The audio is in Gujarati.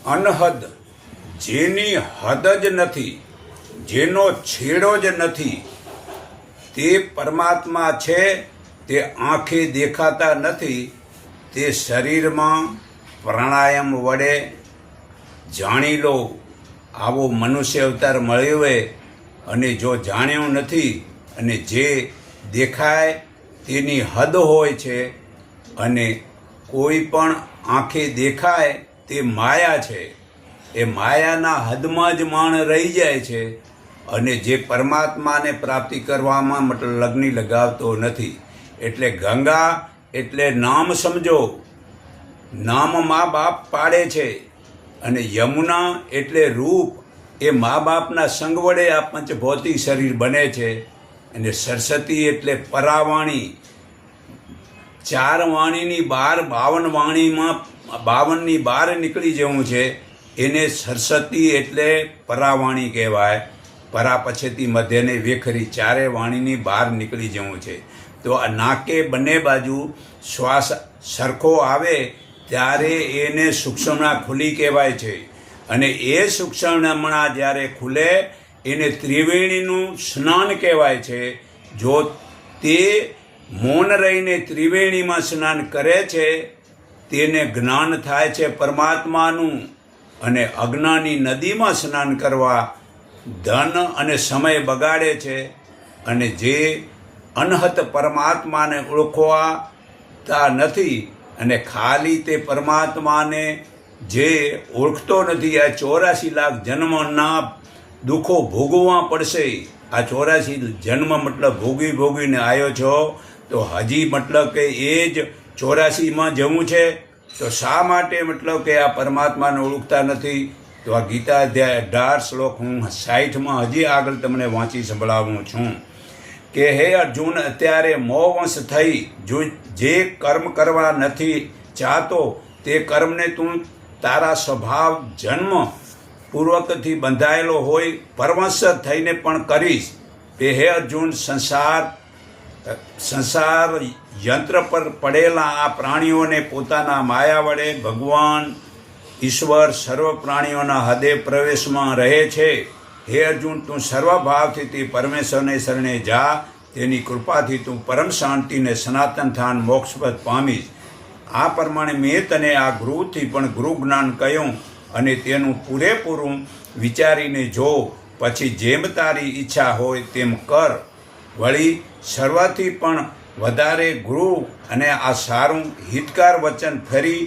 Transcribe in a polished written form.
અનહદ, જેની હદ જ નથી, જેનો છેડો જ નથી, તે પરમાત્મા છે. તે આંખે દેખાતા નથી, તે શરીરમાં પ્રાણાયામ વડે જાણી લો. આવો મનુષ્ય અવતાર મળ્યો હોય અને જો જાણ્યું નથી અને જે દેખાય તેની હદ હોય છે અને કોઈ પણ આંખે દેખાય તે માયા છે. એ માયાના હદમાં જ માણ રહી જાય છે અને જે પરમાત્માને પ્રાપ્તિ કરવામાં મતલબ લગ્ની લગાવતો નથી. એટલે ગંગા એટલે નામ સમજો, નામ મા બાપ પાડે છે. અને યમુના એટલે રૂપ, એ મા બાપના સંગ વડે આ પંચભૌતિક શરીર બને છે. અને સરસ્વતી એટલે પરાવાણી, 4 વાણીની બહાર 52 વાણીમાં 52ની બહાર નીકળી જવું છે. એને સરસ્વતી એટલે પરાવાણી કહેવાય. પરા પછેથી મધ્યને વેખરી 4 વાણીની બહાર નીકળી જવું છે. તો આ નાકે બંને બાજુ શ્વાસ સરખો આવે ત્યારે એને સૂક્ષ્મણા ખુલી કહેવાય છે. અને એ સૂક્ષ્મણા જ્યારે ખુલે એને ત્રિવેણીનું સ્નાન કહેવાય છે. જો તે મૌન રહીને ત્રિવેણીમાં સ્નાન કરે છે તેને જ્ઞાન થાય છે પરમાત્માનું. અને અજ્ઞાની નદીમાં સ્નાન કરવા ધન અને સમય બગાડે છે. અને જે અનહત પરમાત્માને ઓળખવાતા નથી અને ખાલી તે પરમાત્માને જે ઓળખતો નથી, આ 84 લાખ જન્મના દુઃખો ભોગવવા પડશે. આ 84 જન્મ મતલબ ભોગવીને આવ્યો છો તો હજી મતલબ કે એ જ 84માં જવું છે. તો શા માટે મતલબ કે આ પરમાત્માને ઓળખતા નથી? તો આ ગીતા અધ્યાય 18 શ્લોક હું 60માં હજી આગળ તમને વાંચી સંભળાવું છું કે હે અર્જુન, અત્યારે મોહવશ થઈ જે કર્મ કરવા નથી ચાહતો તે કર્મને તું તારા સ્વભાવ જન્મ પૂર્વકથી બંધાયેલો હોય પરવશ થઈને પણ કરીશ. તે હે અર્જુન, સંસાર યંત્ર પર પડેલા આ પ્રાણીઓને પોતાના માયા વડે ભગવાન ઈશ્વર સર્વ પ્રાણીઓના હૃદય પ્રવેશમાં રહે છે. હે અર્જુન, તું સર્વભાવથી તે પરમેશ્વરને શરણે જા. તેની કૃપાથી તું પરમ શાંતિને સનાતન થાન મોક્ષપદ પામીશ. આ પ્રમાણે મેં તને આ ગૃહથી પણ ગૃહ જ્ઞાન કહ્યું અને તેનું પૂરેપૂરું વિચારીને જો. પછી જેમ તારી ઈચ્છા હોય તેમ કર. વળી સર્વથી પણ વધારે ગૃહ અને આ સારું હિતકાર વચન ફરી